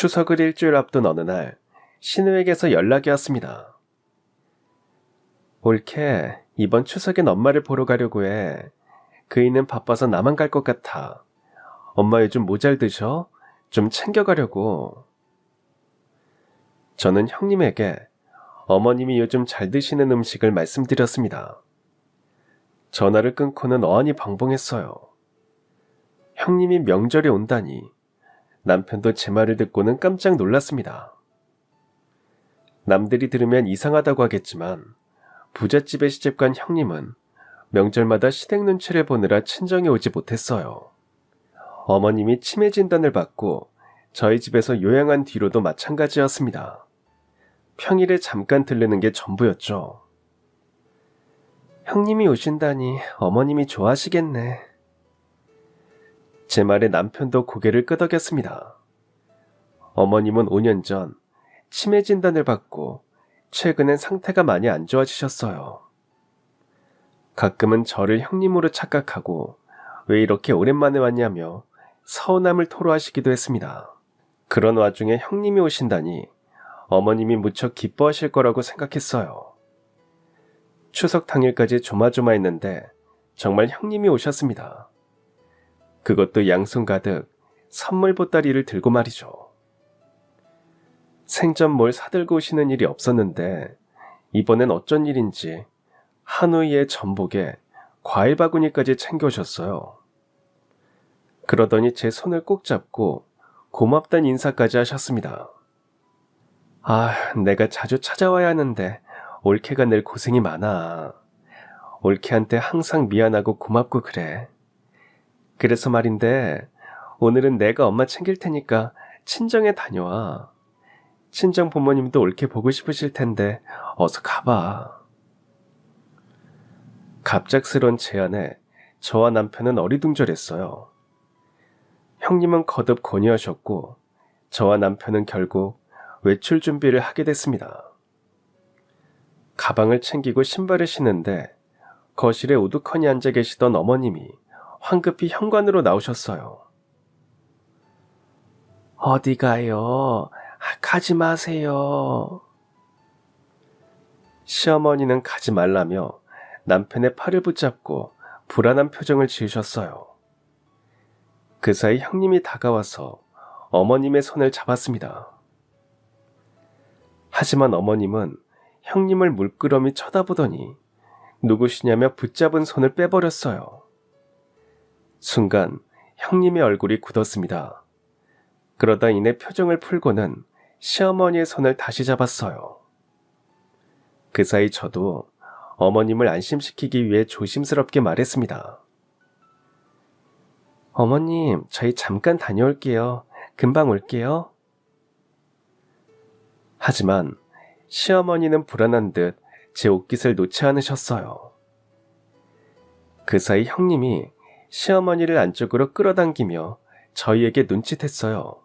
추석을 일주일 앞둔 어느 날 신우에게서 연락이 왔습니다. 올케, 이번 추석엔 엄마를 보러 가려고 해. 그이는 바빠서 나만 갈 것 같아. 엄마 요즘 뭐 잘 드셔? 좀 챙겨가려고. 저는 형님에게 어머님이 요즘 잘 드시는 음식을 말씀드렸습니다. 전화를 끊고는 어안이 벙벙했어요. 형님이 명절에 온다니. 남편도 제 말을 듣고는 깜짝 놀랐습니다. 남들이 들으면 이상하다고 하겠지만 부잣집에 시집간 형님은 명절마다 시댁 눈치를 보느라 친정에 오지 못했어요. 어머님이 치매 진단을 받고 저희 집에서 요양한 뒤로도 마찬가지였습니다. 평일에 잠깐 들르는 게 전부였죠. 형님이 오신다니 어머님이 좋아하시겠네. 제 말에 남편도 고개를 끄덕였습니다. 어머님은 5년 전 치매 진단을 받고 최근엔 상태가 많이 안 좋아지셨어요. 가끔은 저를 형님으로 착각하고 왜 이렇게 오랜만에 왔냐며 서운함을 토로하시기도 했습니다. 그런 와중에 형님이 오신다니 어머님이 무척 기뻐하실 거라고 생각했어요. 추석 당일까지 조마조마했는데 정말 형님이 오셨습니다. 그것도 양손 가득 선물 보따리를 들고 말이죠. 생전 뭘 사들고 오시는 일이 없었는데 이번엔 어쩐 일인지 한우이의 전복에 과일 바구니까지 챙겨오셨어요. 그러더니 제 손을 꼭 잡고 고맙다는 인사까지 하셨습니다. 아, 내가 자주 찾아와야 하는데 올케가 늘 고생이 많아. 올케한테 항상 미안하고 고맙고 그래. 그래서 말인데 오늘은 내가 엄마 챙길 테니까 친정에 다녀와. 친정 부모님도 올케 보고 싶으실 텐데 어서 가봐. 갑작스런 제안에 저와 남편은 어리둥절했어요. 형님은 거듭 권유하셨고 저와 남편은 결국 외출 준비를 하게 됐습니다. 가방을 챙기고 신발을 신는데 거실에 우두커니 앉아 계시던 어머님이 황급히 현관으로 나오셨어요. 어디 가요? 가지 마세요. 시어머니는 가지 말라며 남편의 팔을 붙잡고 불안한 표정을 지으셨어요. 그 사이 형님이 다가와서 어머님의 손을 잡았습니다. 하지만 어머님은 형님을 물끄러미 쳐다보더니 누구시냐며 붙잡은 손을 빼버렸어요. 순간 형님의 얼굴이 굳었습니다. 그러다 이내 표정을 풀고는 시어머니의 손을 다시 잡았어요. 그 사이 저도 어머님을 안심시키기 위해 조심스럽게 말했습니다. 어머님, 저희 잠깐 다녀올게요. 금방 올게요. 하지만 시어머니는 불안한 듯 제 옷깃을 놓지 않으셨어요. 그 사이 형님이 시어머니를 안쪽으로 끌어당기며 저희에게 눈짓했어요.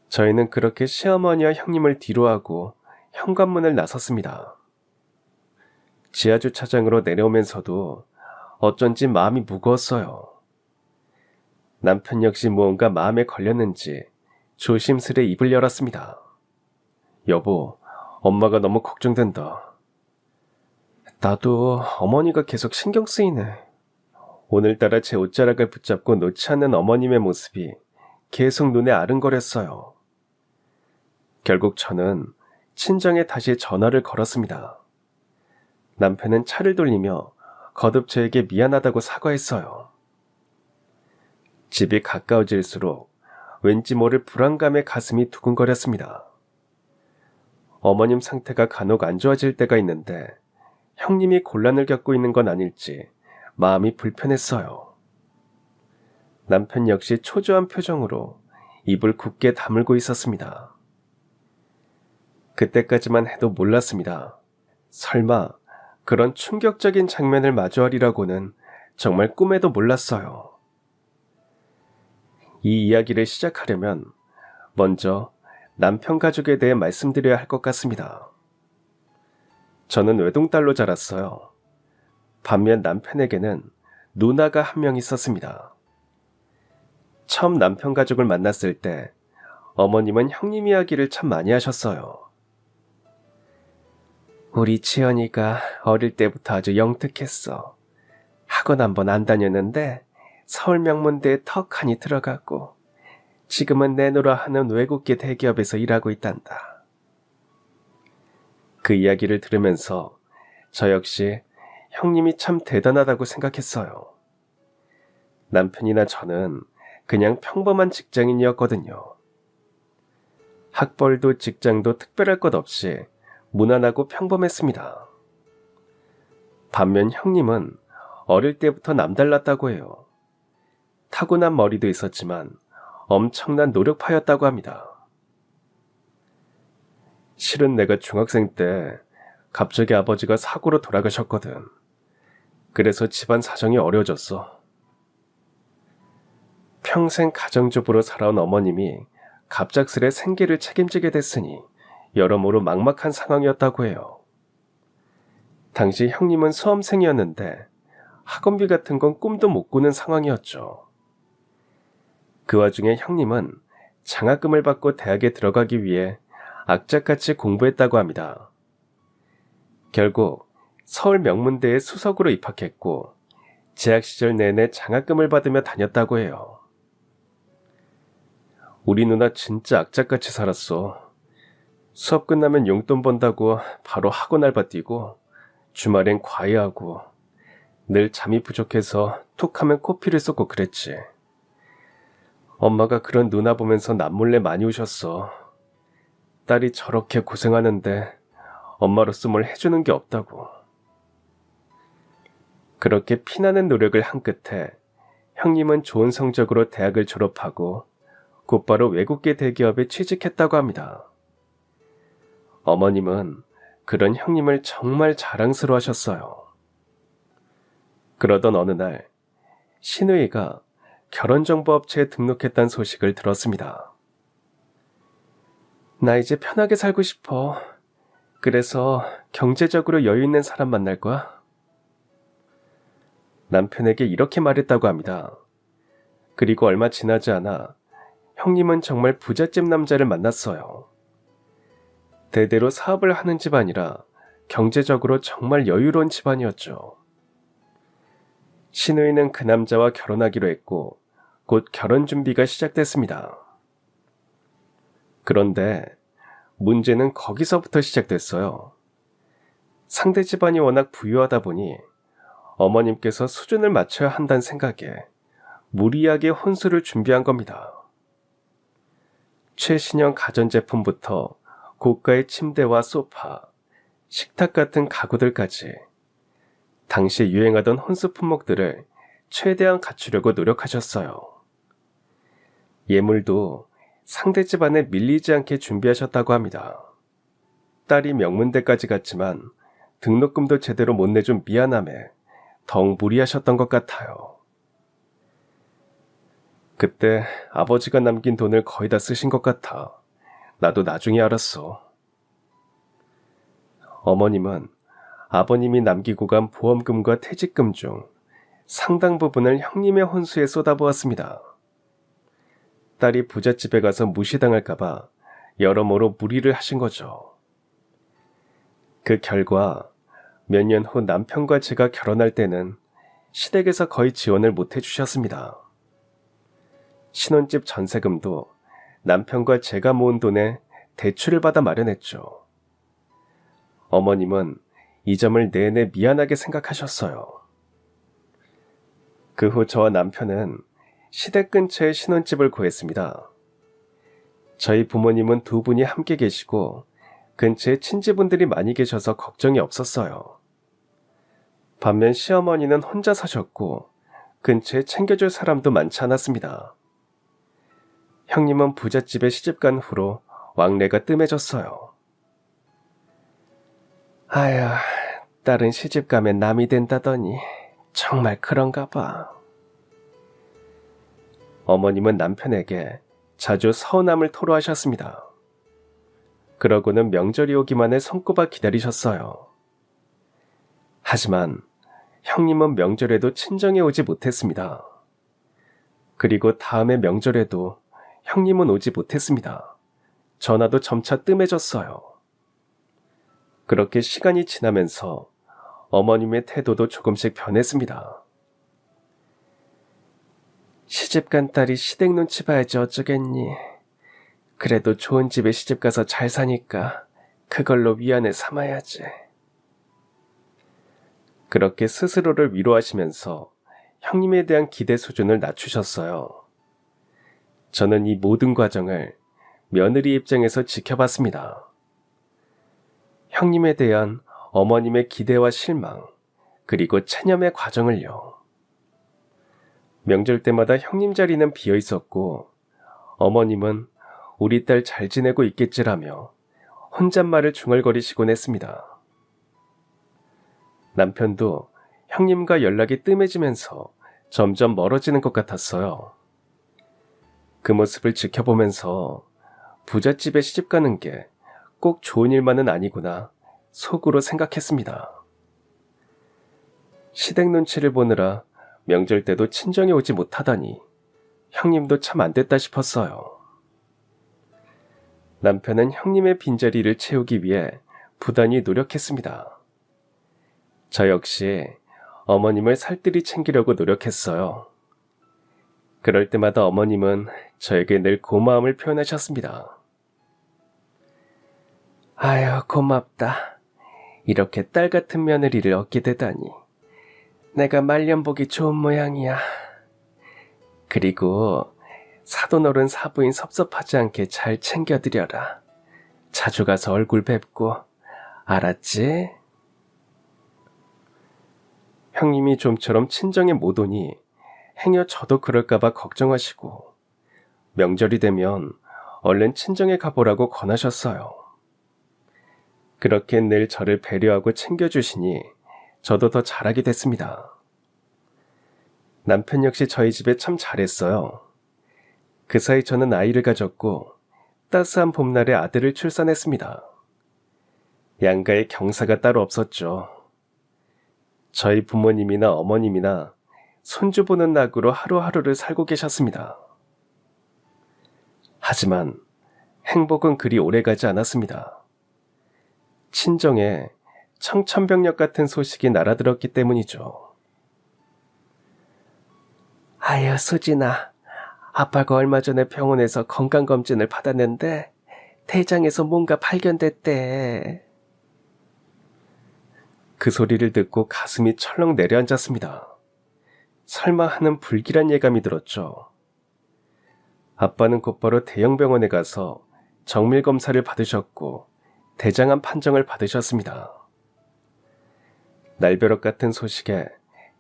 저희는 그렇게 시어머니와 형님을 뒤로하고 현관문을 나섰습니다. 지하주차장으로 내려오면서도 어쩐지 마음이 무거웠어요. 남편 역시 무언가 마음에 걸렸는지 조심스레 입을 열었습니다. 여보, 엄마가 너무 걱정된다. 나도 어머니가 계속 신경 쓰이네. 오늘따라 제 옷자락을 붙잡고 놓지 않는 어머님의 모습이 계속 눈에 아른거렸어요. 결국 저는 친정에 다시 전화를 걸었습니다. 남편은 차를 돌리며 거듭 저에게 미안하다고 사과했어요. 집이 가까워질수록 왠지 모를 불안감에 가슴이 두근거렸습니다. 어머님 상태가 간혹 안 좋아질 때가 있는데 형님이 곤란을 겪고 있는 건 아닐지 마음이 불편했어요. 남편 역시 초조한 표정으로 입을 굳게 다물고 있었습니다. 그때까지만 해도 몰랐습니다. 설마 그런 충격적인 장면을 마주하리라고는 정말 꿈에도 몰랐어요. 이 이야기를 시작하려면 먼저 남편 가족에 대해 말씀드려야 할 것 같습니다. 저는 외동딸로 자랐어요. 반면 남편에게는 누나가 한 명 있었습니다. 처음 남편 가족을 만났을 때 어머님은 형님 이야기를 참 많이 하셨어요. 우리 지연이가 어릴 때부터 아주 영특했어. 학원 한 번 안 다녔는데 서울 명문대에 턱하니 들어갔고 지금은 내노라 하는 외국계 대기업에서 일하고 있단다. 그 이야기를 들으면서 저 역시 형님이 참 대단하다고 생각했어요. 남편이나 저는 그냥 평범한 직장인이었거든요. 학벌도 직장도 특별할 것 없이 무난하고 평범했습니다. 반면 형님은 어릴 때부터 남달랐다고 해요. 타고난 머리도 있었지만 엄청난 노력파였다고 합니다. 실은 내가 중학생 때 갑자기 아버지가 사고로 돌아가셨거든. 그래서 집안 사정이 어려워졌어. 평생 가정주부로 살아온 어머님이 갑작스레 생계를 책임지게 됐으니 여러모로 막막한 상황이었다고 해요. 당시 형님은 수험생이었는데 학원비 같은 건 꿈도 못 꾸는 상황이었죠. 그 와중에 형님은 장학금을 받고 대학에 들어가기 위해 악착같이 공부했다고 합니다. 결국 서울 명문대에 수석으로 입학했고 재학 시절 내내 장학금을 받으며 다녔다고 해요. 우리 누나 진짜 악착같이 살았어. 수업 끝나면 용돈 번다고 바로 학원 알바 뛰고 주말엔 과외하고 늘 잠이 부족해서 툭하면 코피를 쏟고 그랬지. 엄마가 그런 누나 보면서 남몰래 많이 우셨어. 딸이 저렇게 고생하는데 엄마로서 뭘 해주는 게 없다고. 그렇게 피나는 노력을 한 끝에 형님은 좋은 성적으로 대학을 졸업하고 곧바로 외국계 대기업에 취직했다고 합니다. 어머님은 그런 형님을 정말 자랑스러워 하셨어요. 그러던 어느 날 시누이가 결혼정보업체에 등록했다는 소식을 들었습니다. 나 이제 편하게 살고 싶어. 그래서 경제적으로 여유 있는 사람 만날 거야. 남편에게 이렇게 말했다고 합니다. 그리고 얼마 지나지 않아 형님은 정말 부잣집 남자를 만났어요. 대대로 사업을 하는 집안이라 경제적으로 정말 여유로운 집안이었죠. 시누이는 그 남자와 결혼하기로 했고 곧 결혼 준비가 시작됐습니다. 그런데 문제는 거기서부터 시작됐어요. 상대 집안이 워낙 부유하다 보니 어머님께서 수준을 맞춰야 한다는 생각에 무리하게 혼수를 준비한 겁니다. 최신형 가전제품부터 고가의 침대와 소파, 식탁 같은 가구들까지 당시 유행하던 혼수 품목들을 최대한 갖추려고 노력하셨어요. 예물도 상대 집안에 밀리지 않게 준비하셨다고 합니다. 딸이 명문대까지 갔지만 등록금도 제대로 못 내준 미안함에 더욱 무리하셨던 것 같아요. 그때 아버지가 남긴 돈을 거의 다 쓰신 것 같아 나도 나중에 알았어. 어머님은 아버님이 남기고 간 보험금과 퇴직금 중 상당 부분을 형님의 혼수에 쏟아부었습니다. 딸이 부잣집에 가서 무시당할까봐 여러모로 무리를 하신 거죠. 그 결과 몇 년 후 남편과 제가 결혼할 때는 시댁에서 거의 지원을 못 해주셨습니다. 신혼집 전세금도 남편과 제가 모은 돈에 대출을 받아 마련했죠. 어머님은 이 점을 내내 미안하게 생각하셨어요. 그 후 저와 남편은 시댁 근처에 신혼집을 구했습니다. 저희 부모님은 두 분이 함께 계시고 근처에 친지분들이 많이 계셔서 걱정이 없었어요. 반면 시어머니는 혼자 사셨고 근처에 챙겨줄 사람도 많지 않았습니다. 형님은 부잣집에 시집간 후로 왕래가 뜸해졌어요. 아휴, 딸은 시집가면 남이 된다더니 정말 그런가 봐. 어머님은 남편에게 자주 서운함을 토로하셨습니다. 그러고는 명절이 오기만 해 손꼽아 기다리셨어요. 하지만 형님은 명절에도 친정에 오지 못했습니다. 그리고 다음해 명절에도 형님은 오지 못했습니다. 전화도 점차 뜸해졌어요. 그렇게 시간이 지나면서 어머님의 태도도 조금씩 변했습니다. 시집간 딸이 시댁 눈치 봐야지 어쩌겠니. 그래도 좋은 집에 시집가서 잘 사니까 그걸로 위안을 삼아야지. 그렇게 스스로를 위로하시면서 형님에 대한 기대 수준을 낮추셨어요. 저는 이 모든 과정을 며느리 입장에서 지켜봤습니다. 형님에 대한 어머님의 기대와 실망, 그리고 체념의 과정을요. 명절 때마다 형님 자리는 비어 있었고 어머님은 우리 딸 잘 지내고 있겠지라며 혼잣말을 중얼거리시곤 했습니다. 남편도 형님과 연락이 뜸해지면서 점점 멀어지는 것 같았어요. 그 모습을 지켜보면서 부잣집에 시집가는 게 꼭 좋은 일만은 아니구나 속으로 생각했습니다. 시댁 눈치를 보느라 명절 때도 친정에 오지 못하다니 형님도 참 안 됐다 싶었어요. 남편은 형님의 빈자리를 채우기 위해 부단히 노력했습니다. 저 역시 어머님을 살뜰히 챙기려고 노력했어요. 그럴 때마다 어머님은 저에게 늘 고마움을 표현하셨습니다. 아유, 고맙다. 이렇게 딸 같은 며느리를 얻게 되다니. 내가 말년복이 좋은 모양이야. 그리고 사돈 어른 사부인 섭섭하지 않게 잘 챙겨드려라. 자주 가서 얼굴 뵙고, 알았지? 형님이 좀처럼 친정에 못 오니 행여 저도 그럴까봐 걱정하시고 명절이 되면 얼른 친정에 가보라고 권하셨어요. 그렇게 늘 저를 배려하고 챙겨주시니 저도 더 잘하게 됐습니다. 남편 역시 저희 집에 참 잘했어요. 그 사이 저는 아이를 가졌고 따스한 봄날에 아들을 출산했습니다. 양가에 경사가 따로 없었죠. 저희 부모님이나 어머님이나 손주 보는 낙으로 하루하루를 살고 계셨습니다. 하지만 행복은 그리 오래가지 않았습니다. 친정에 청천벽력 같은 소식이 날아들었기 때문이죠. 아유, 수진아. 아빠가 얼마 전에 병원에서 건강검진을 받았는데 대장에서 뭔가 발견됐대. 그 소리를 듣고 가슴이 철렁 내려앉았습니다. 설마 하는 불길한 예감이 들었죠. 아빠는 곧바로 대형병원에 가서 정밀검사를 받으셨고 대장암 판정을 받으셨습니다. 날벼락 같은 소식에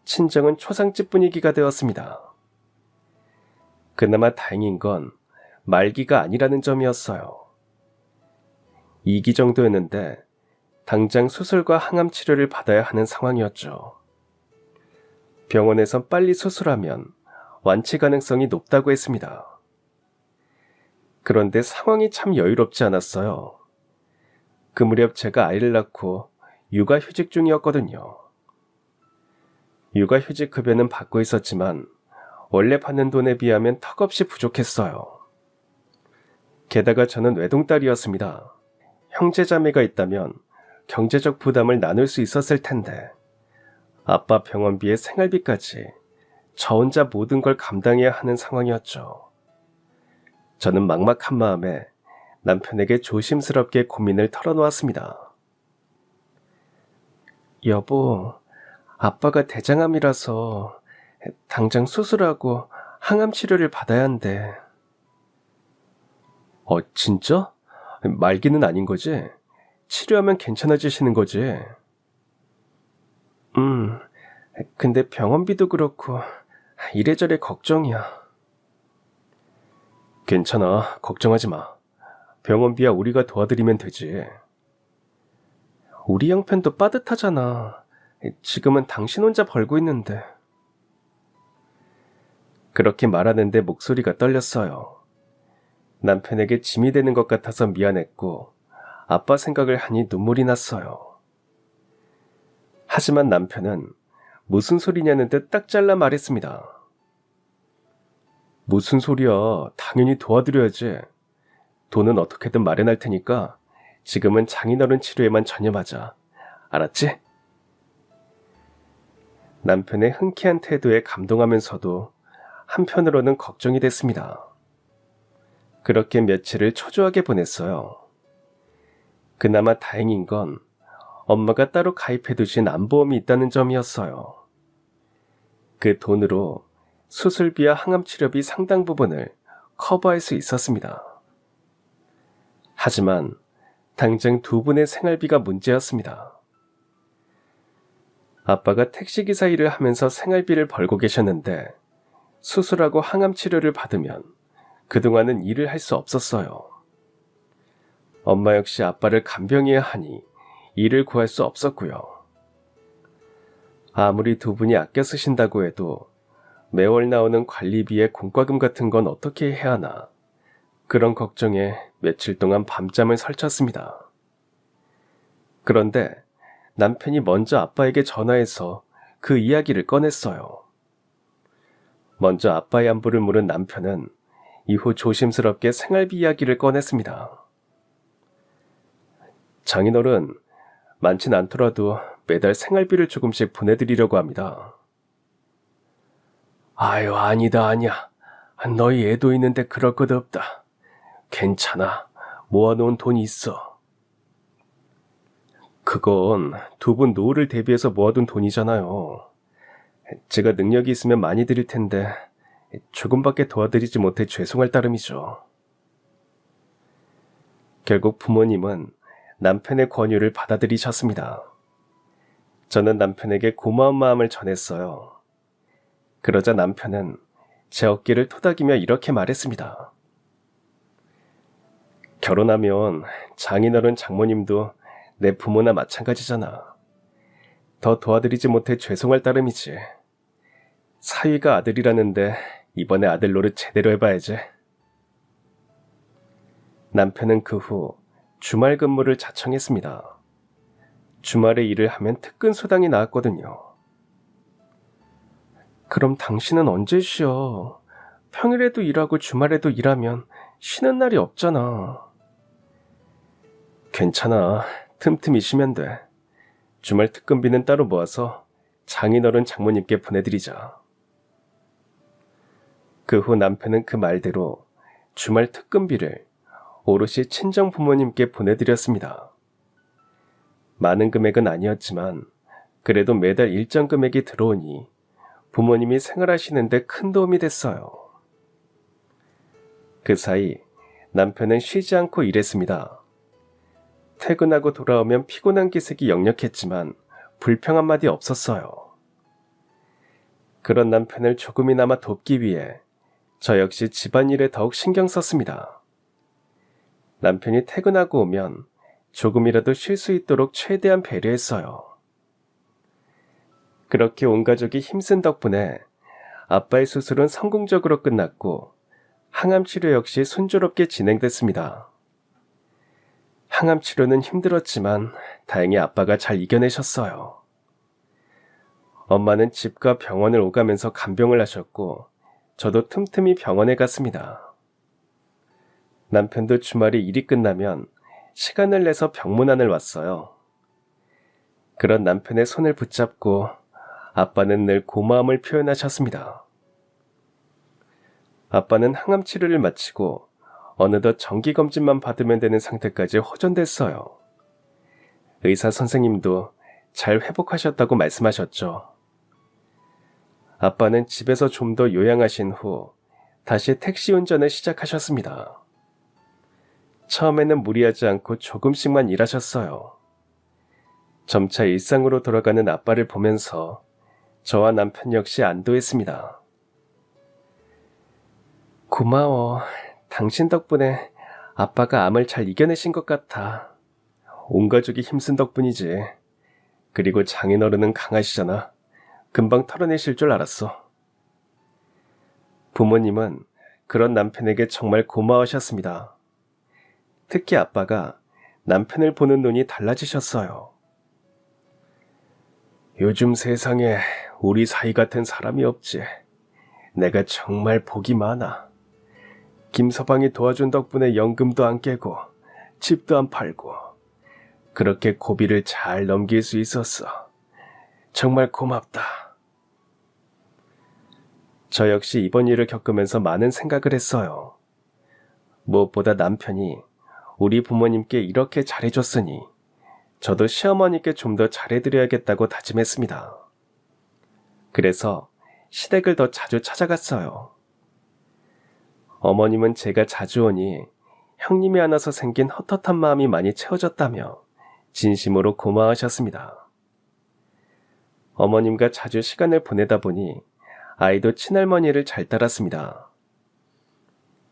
친정은 초상집 분위기가 되었습니다. 그나마 다행인 건 말기가 아니라는 점이었어요. 2기 정도였는데 당장 수술과 항암 치료를 받아야 하는 상황이었죠. 병원에선 빨리 수술하면 완치 가능성이 높다고 했습니다. 그런데 상황이 참 여유롭지 않았어요. 그 무렵 제가 아이를 낳고 육아휴직 중이었거든요. 육아휴직 급여는 받고 있었지만 원래 받는 돈에 비하면 턱없이 부족했어요. 게다가 저는 외동딸이었습니다. 형제자매가 있다면 경제적 부담을 나눌 수 있었을 텐데 아빠 병원비에 생활비까지 저 혼자 모든 걸 감당해야 하는 상황이었죠. 저는 막막한 마음에 남편에게 조심스럽게 고민을 털어놓았습니다. 여보, 아빠가 대장암이라서 당장 수술하고 항암 치료를 받아야 한대. 진짜? 말기는 아닌 거지? 치료하면 괜찮아지시는 거지? 근데 병원비도 그렇고 이래저래 걱정이야. 괜찮아, 걱정하지 마. 병원비야 우리가 도와드리면 되지. 우리 형편도 빠듯하잖아. 지금은 당신 혼자 벌고 있는데. 그렇게 말하는데 목소리가 떨렸어요. 남편에게 짐이 되는 것 같아서 미안했고 아빠 생각을 하니 눈물이 났어요. 하지만 남편은 무슨 소리냐는 듯 딱 잘라 말했습니다. 무슨 소리야. 당연히 도와드려야지. 돈은 어떻게든 마련할 테니까 지금은 장인어른 치료에만 전념하자. 알았지? 남편의 흔쾌한 태도에 감동하면서도 한편으로는 걱정이 됐습니다. 그렇게 며칠을 초조하게 보냈어요. 그나마 다행인 건 엄마가 따로 가입해두신 암보험이 있다는 점이었어요. 그 돈으로 수술비와 항암치료비 상당 부분을 커버할 수 있었습니다. 하지만 당장 두 분의 생활비가 문제였습니다. 아빠가 택시기사 일을 하면서 생활비를 벌고 계셨는데 수술하고 항암치료를 받으면 그동안은 일을 할 수 없었어요. 엄마 역시 아빠를 간병해야 하니 일을 구할 수 없었고요. 아무리 두 분이 아껴 쓰신다고 해도 매월 나오는 관리비에 공과금 같은 건 어떻게 해야 하나, 그런 걱정에 며칠 동안 밤잠을 설쳤습니다. 그런데 남편이 먼저 아빠에게 전화해서 그 이야기를 꺼냈어요. 먼저 아빠의 안부를 물은 남편은 이후 조심스럽게 생활비 이야기를 꺼냈습니다. 장인어른, 많진 않더라도 매달 생활비를 조금씩 보내드리려고 합니다. 아유, 아니야. 너희 애도 있는데 그럴 것 없다. 괜찮아. 모아놓은 돈이 있어. 그건 두 분 노후를 대비해서 모아둔 돈이잖아요. 제가 능력이 있으면 많이 드릴 텐데 조금밖에 도와드리지 못해 죄송할 따름이죠. 결국 부모님은 남편의 권유를 받아들이셨습니다. 저는 남편에게 고마운 마음을 전했어요. 그러자 남편은 제 어깨를 토닥이며 이렇게 말했습니다. 결혼하면 장인어른 장모님도 내 부모나 마찬가지잖아. 더 도와드리지 못해 죄송할 따름이지. 사위가 아들이라는데 이번에 아들 노릇 제대로 해봐야지. 남편은 그 후 주말 근무를 자청했습니다. 주말에 일을 하면 특근 수당이 나왔거든요. 그럼 당신은 언제 쉬어? 평일에도 일하고 주말에도 일하면 쉬는 날이 없잖아. 괜찮아. 틈틈이 쉬면 돼. 주말 특근비는 따로 모아서 장인어른 장모님께 보내드리자. 그 후 남편은 그 말대로 주말 특근비를 오롯이 친정 부모님께 보내드렸습니다. 많은 금액은 아니었지만 그래도 매달 일정 금액이 들어오니 부모님이 생활하시는데 큰 도움이 됐어요. 그 사이 남편은 쉬지 않고 일했습니다. 퇴근하고 돌아오면 피곤한 기색이 역력했지만 불평 한마디 없었어요. 그런 남편을 조금이나마 돕기 위해 저 역시 집안일에 더욱 신경 썼습니다. 남편이 퇴근하고 오면 조금이라도 쉴 수 있도록 최대한 배려했어요. 그렇게 온 가족이 힘쓴 덕분에 아빠의 수술은 성공적으로 끝났고 항암치료 역시 순조롭게 진행됐습니다. 항암치료는 힘들었지만 다행히 아빠가 잘 이겨내셨어요. 엄마는 집과 병원을 오가면서 간병을 하셨고 저도 틈틈이 병원에 갔습니다. 남편도 주말에 일이 끝나면 시간을 내서 병문안을 왔어요. 그런 남편의 손을 붙잡고 아빠는 늘 고마움을 표현하셨습니다. 아빠는 항암치료를 마치고 어느덧 정기검진만 받으면 되는 상태까지 호전됐어요. 의사 선생님도 잘 회복하셨다고 말씀하셨죠. 아빠는 집에서 좀 더 요양하신 후 다시 택시 운전을 시작하셨습니다. 처음에는 무리하지 않고 조금씩만 일하셨어요. 점차 일상으로 돌아가는 아빠를 보면서 저와 남편 역시 안도했습니다. 고마워. 당신 덕분에 아빠가 암을 잘 이겨내신 것 같아. 온 가족이 힘쓴 덕분이지. 그리고 장인어른은 강하시잖아. 금방 털어내실 줄 알았어. 부모님은 그런 남편에게 정말 고마워하셨습니다. 특히 아빠가 남편을 보는 눈이 달라지셨어요. 요즘 세상에 우리 사이 같은 사람이 없지. 내가 정말 복이 많아. 김서방이 도와준 덕분에 연금도 안 깨고 집도 안 팔고 그렇게 고비를 잘 넘길 수 있었어. 정말 고맙다. 저 역시 이번 일을 겪으면서 많은 생각을 했어요. 무엇보다 남편이 우리 부모님께 이렇게 잘해줬으니 저도 시어머니께 좀 더 잘해드려야겠다고 다짐했습니다. 그래서 시댁을 더 자주 찾아갔어요. 어머님은 제가 자주 오니 형님이 안 와서 생긴 헛헛한 마음이 많이 채워졌다며 진심으로 고마워하셨습니다. 어머님과 자주 시간을 보내다 보니 아이도 친할머니를 잘 따랐습니다.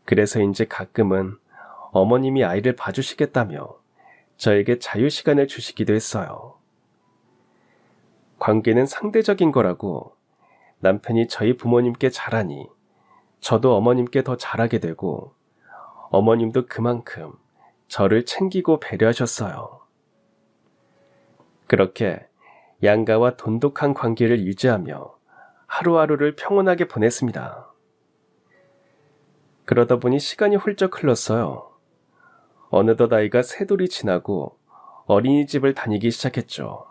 그래서인지 가끔은 어머님이 아이를 봐주시겠다며 저에게 자유시간을 주시기도 했어요. 관계는 상대적인 거라고 남편이 저희 부모님께 잘하니 저도 어머님께 더 잘하게 되고 어머님도 그만큼 저를 챙기고 배려하셨어요. 그렇게 양가와 돈독한 관계를 유지하며 하루하루를 평온하게 보냈습니다. 그러다 보니 시간이 훌쩍 흘렀어요. 어느덧 아이가 세돌이 지나고 어린이집을 다니기 시작했죠.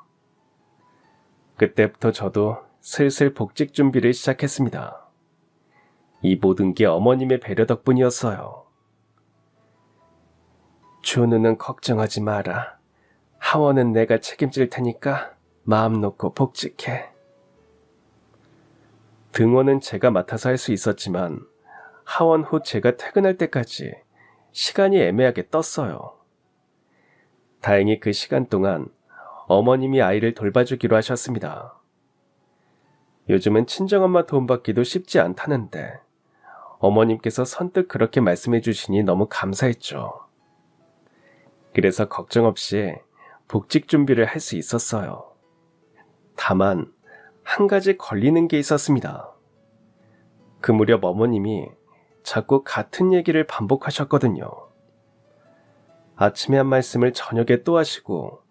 그때부터 저도 슬슬 복직 준비를 시작했습니다. 이 모든 게 어머님의 배려 덕분이었어요. 준우는 걱정하지 마라. 하원은 내가 책임질 테니까 마음 놓고 복직해. 등원은 제가 맡아서 할 수 있었지만 하원 후 제가 퇴근할 때까지 시간이 애매하게 떴어요. 다행히 그 시간 동안 어머님이 아이를 돌봐주기로 하셨습니다. 요즘은 친정엄마 도움받기도 쉽지 않다는데 어머님께서 선뜻 그렇게 말씀해 주시니 너무 감사했죠. 그래서 걱정 없이 복직 준비를 할 수 있었어요. 다만 한 가지 걸리는 게 있었습니다. 그 무렵 어머님이 자꾸 같은 얘기를 반복하셨거든요. 아침에 한 말씀을 저녁에 또 하시고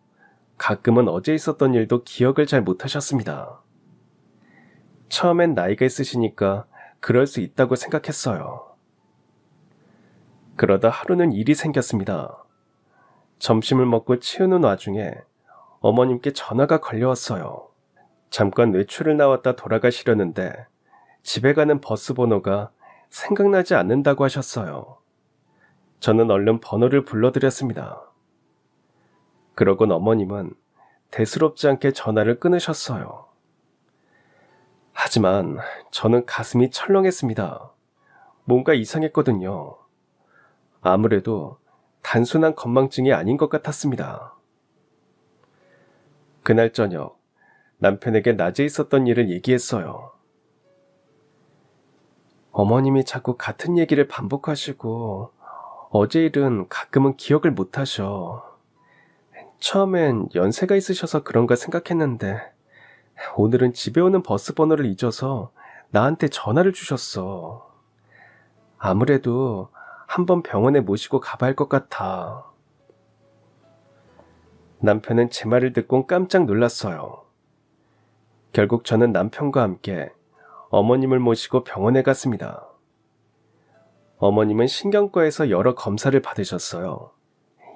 가끔은 어제 있었던 일도 기억을 잘 못하셨습니다. 처음엔 나이가 있으시니까 그럴 수 있다고 생각했어요. 그러다 하루는 일이 생겼습니다. 점심을 먹고 치우는 와중에 어머님께 전화가 걸려왔어요. 잠깐 외출을 나왔다 돌아가시려는데 집에 가는 버스 번호가 생각나지 않는다고 하셨어요. 저는 얼른 번호를 불러드렸습니다. 그러곤 어머님은 대수롭지 않게 전화를 끊으셨어요. 하지만 저는 가슴이 철렁했습니다. 뭔가 이상했거든요. 아무래도 단순한 건망증이 아닌 것 같았습니다. 그날 저녁 남편에게 낮에 있었던 일을 얘기했어요. 어머님이 자꾸 같은 얘기를 반복하시고 어제 일은 가끔은 기억을 못하셔. 처음엔 연세가 있으셔서 그런가 생각했는데 오늘은 집에 오는 버스 번호를 잊어서 나한테 전화를 주셨어. 아무래도 한번 병원에 모시고 가봐야 할 것 같아. 남편은 제 말을 듣곤 깜짝 놀랐어요. 결국 저는 남편과 함께 어머님을 모시고 병원에 갔습니다. 어머님은 신경과에서 여러 검사를 받으셨어요.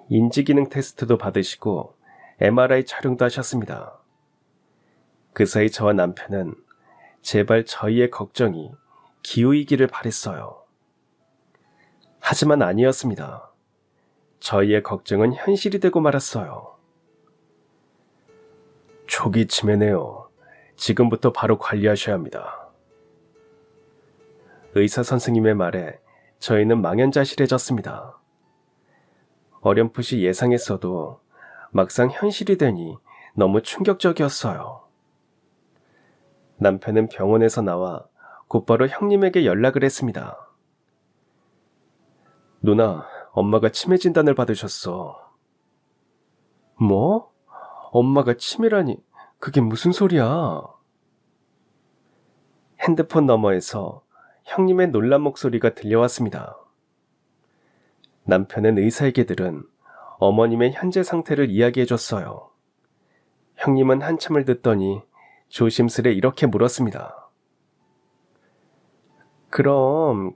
인지기능 테스트도 받으시고 MRI 촬영도 하셨습니다. 그 사이 저와 남편은 제발 저희의 걱정이 기우이기를 바랬어요. 하지만 아니었습니다. 저희의 걱정은 현실이 되고 말았어요. 초기 치매네요. 지금부터 바로 관리하셔야 합니다. 의사 선생님의 말에 저희는 망연자실해졌습니다. 어렴풋이 예상했어도 막상 현실이 되니 너무 충격적이었어요. 남편은 병원에서 나와 곧바로 형님에게 연락을 했습니다. 누나, 엄마가 치매 진단을 받으셨어. 뭐? 엄마가 치매라니, 그게 무슨 소리야? 핸드폰 너머에서 형님의 놀란 목소리가 들려왔습니다. 남편은 의사에게 들은 어머님의 현재 상태를 이야기해줬어요. 형님은 한참을 듣더니 조심스레 이렇게 물었습니다. 그럼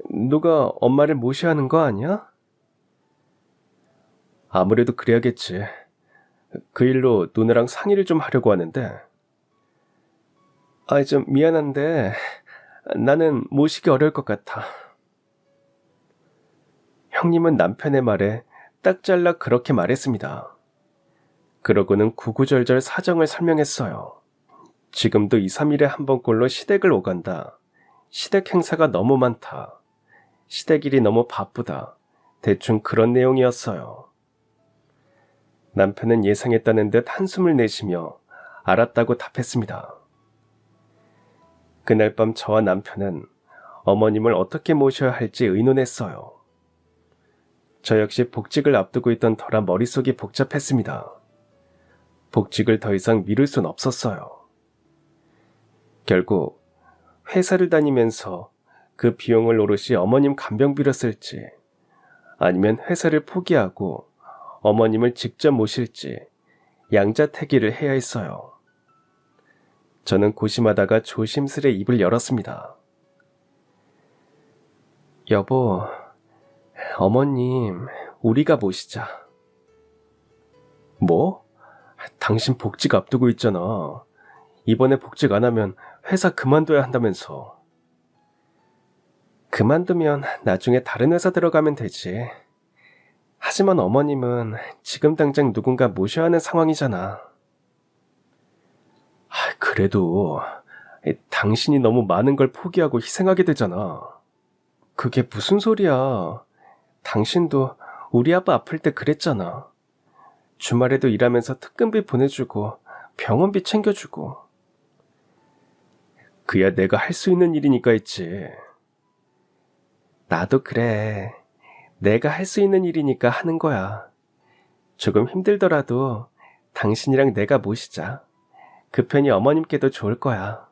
누가 엄마를 모셔야 하는 거 아니야? 아무래도 그래야겠지. 그 일로 누나랑 상의를 좀 하려고 하는데. 좀 미안한데 나는 모시기 어려울 것 같아. 형님은 남편의 말에 딱 잘라 그렇게 말했습니다. 그러고는 구구절절 사정을 설명했어요. 지금도 2, 3일에 한 번꼴로 시댁을 오간다. 시댁 행사가 너무 많다. 시댁 일이 너무 바쁘다. 대충 그런 내용이었어요. 남편은 예상했다는 듯 한숨을 내쉬며 알았다고 답했습니다. 그날 밤 저와 남편은 어머님을 어떻게 모셔야 할지 의논했어요. 저 역시 복직을 앞두고 있던 터라 머릿속이 복잡했습니다. 복직을 더 이상 미룰 순 없었어요. 결국 회사를 다니면서 그 비용을 오롯이 어머님 간병비로 쓸지, 아니면 회사를 포기하고 어머님을 직접 모실지 양자택일을 해야 했어요. 저는 고심하다가 조심스레 입을 열었습니다. 여보, 어머님 우리가 모시자. 뭐? 당신 복직 앞두고 있잖아. 이번에 복직 안 하면 회사 그만둬야 한다면서. 그만두면 나중에 다른 회사 들어가면 되지. 하지만 어머님은 지금 당장 누군가 모셔야 하는 상황이잖아. 그래도 당신이 너무 많은 걸 포기하고 희생하게 되잖아. 그게 무슨 소리야. 당신도 우리 아빠 아플 때 그랬잖아. 주말에도 일하면서 특근비 보내주고 병원비 챙겨주고. 그야 내가 할 수 있는 일이니까 했지. 나도 그래. 내가 할 수 있는 일이니까 하는 거야. 조금 힘들더라도 당신이랑 내가 모시자. 그 편이 어머님께도 좋을 거야.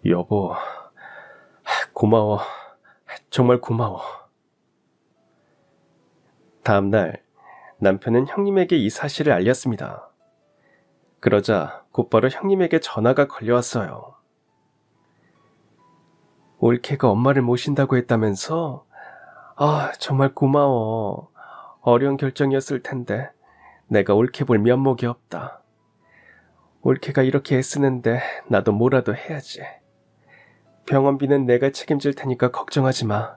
여보, 고마워. 정말 고마워. 다음날 남편은 형님에게 이 사실을 알렸습니다. 그러자 곧바로 형님에게 전화가 걸려왔어요. 올케가 엄마를 모신다고 했다면서? 정말 고마워. 어려운 결정이었을 텐데 내가 올케 볼 면목이 없다. 올케가 이렇게 애쓰는데 나도 뭐라도 해야지. 병원비는 내가 책임질 테니까 걱정하지 마.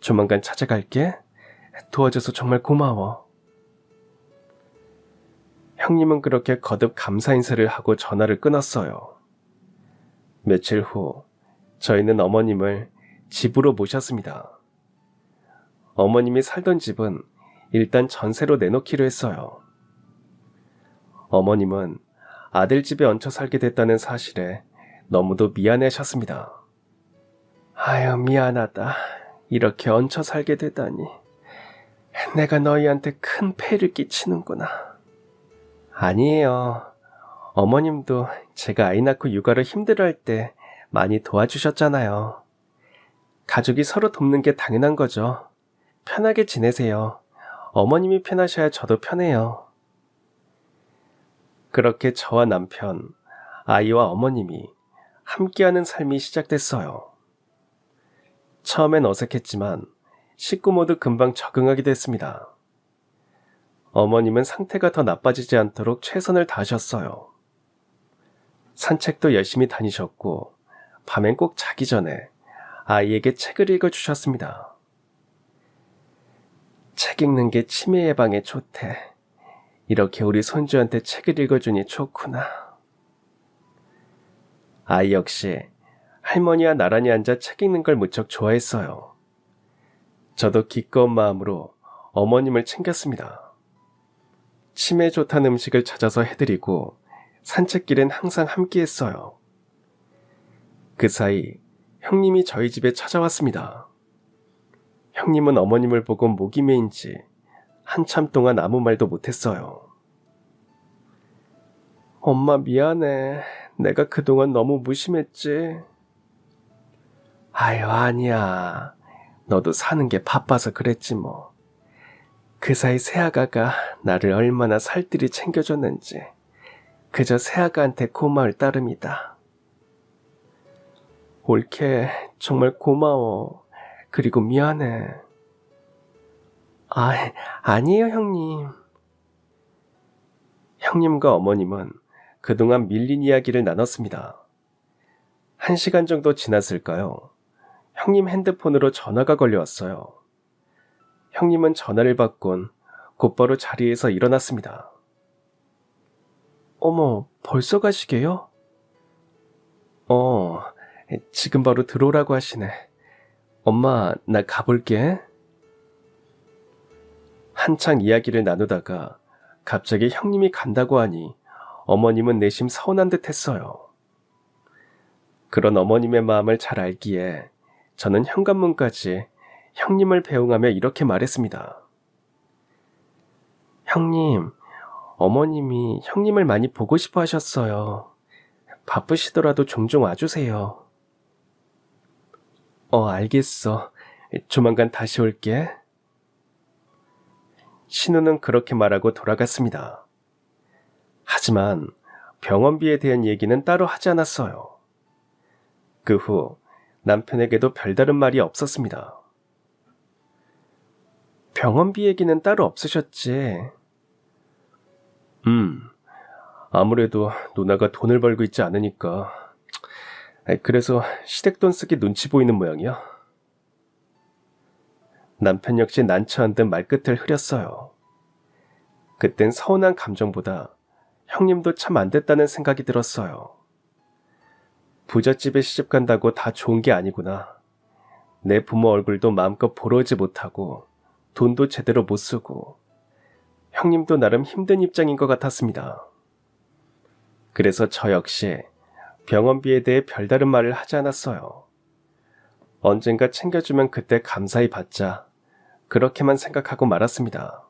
조만간 찾아갈게. 도와줘서 정말 고마워. 형님은 그렇게 거듭 감사 인사를 하고 전화를 끊었어요. 며칠 후 저희는 어머님을 집으로 모셨습니다. 어머님이 살던 집은 일단 전세로 내놓기로 했어요. 어머님은 아들 집에 얹혀 살게 됐다는 사실에 너무도 미안해하셨습니다. 아유, 미안하다. 이렇게 얹혀 살게 되다니. 내가 너희한테 큰 폐를 끼치는구나. 아니에요. 어머님도 제가 아이 낳고 육아를 힘들어할 때 많이 도와주셨잖아요. 가족이 서로 돕는 게 당연한 거죠. 편하게 지내세요. 어머님이 편하셔야 저도 편해요. 그렇게 저와 남편, 아이와 어머님이 함께하는 삶이 시작됐어요. 처음엔 어색했지만 식구 모두 금방 적응하게 됐습니다. 어머님은 상태가 더 나빠지지 않도록 최선을 다하셨어요. 산책도 열심히 다니셨고 밤엔 꼭 자기 전에 아이에게 책을 읽어주셨습니다. 책 읽는 게 치매 예방에 좋대. 이렇게 우리 손주한테 책을 읽어주니 좋구나. 아이 역시 할머니와 나란히 앉아 책 읽는 걸 무척 좋아했어요. 저도 기꺼운 마음으로 어머님을 챙겼습니다. 치매에 좋다는 음식을 찾아서 해드리고 산책길엔 항상 함께했어요. 그 사이 형님이 저희 집에 찾아왔습니다. 형님은 어머님을 보고 목이 메인지 한참 동안 아무 말도 못했어요. 엄마 미안해. 내가 그동안 너무 무심했지. 아유, 아니야. 너도 사는 게 바빠서 그랬지 뭐. 그 사이 새아가가 나를 얼마나 살뜰히 챙겨줬는지 그저 새아가한테 고마울 따름이다. 올케, 정말 고마워. 그리고 미안해. 아, 아니에요, 형님. 형님과 어머님은 그동안 밀린 이야기를 나눴습니다. 1시간 정도 지났을까요? 형님 핸드폰으로 전화가 걸려왔어요. 형님은 전화를 받곤 곧바로 자리에서 일어났습니다. 어머, 벌써 가시게요? 지금 바로 들어오라고 하시네. 엄마, 나 가볼게. 한창 이야기를 나누다가 갑자기 형님이 간다고 하니 어머님은 내심 서운한 듯 했어요. 그런 어머님의 마음을 잘 알기에 저는 현관문까지 형님을 배웅하며 이렇게 말했습니다. 형님, 어머님이 형님을 많이 보고 싶어 하셨어요. 바쁘시더라도 종종 와주세요. 알겠어. 조만간 다시 올게. 신우는 그렇게 말하고 돌아갔습니다. 하지만 병원비에 대한 얘기는 따로 하지 않았어요. 그 후 남편에게도 별다른 말이 없었습니다. 병원비 얘기는 따로 없으셨지? 아무래도 누나가 돈을 벌고 있지 않으니까. 그래서 시댁돈 쓰기 눈치 보이는 모양이야. 남편 역시 난처한 듯 말끝을 흐렸어요. 그땐 서운한 감정보다 형님도 참 안 됐다는 생각이 들었어요. 부잣집에 시집간다고 다 좋은 게 아니구나. 내 부모 얼굴도 마음껏 보러 오지 못하고 돈도 제대로 못 쓰고 형님도 나름 힘든 입장인 것 같았습니다. 그래서 저 역시 병원비에 대해 별다른 말을 하지 않았어요. 언젠가 챙겨주면 그때 감사히 받자. 그렇게만 생각하고 말았습니다.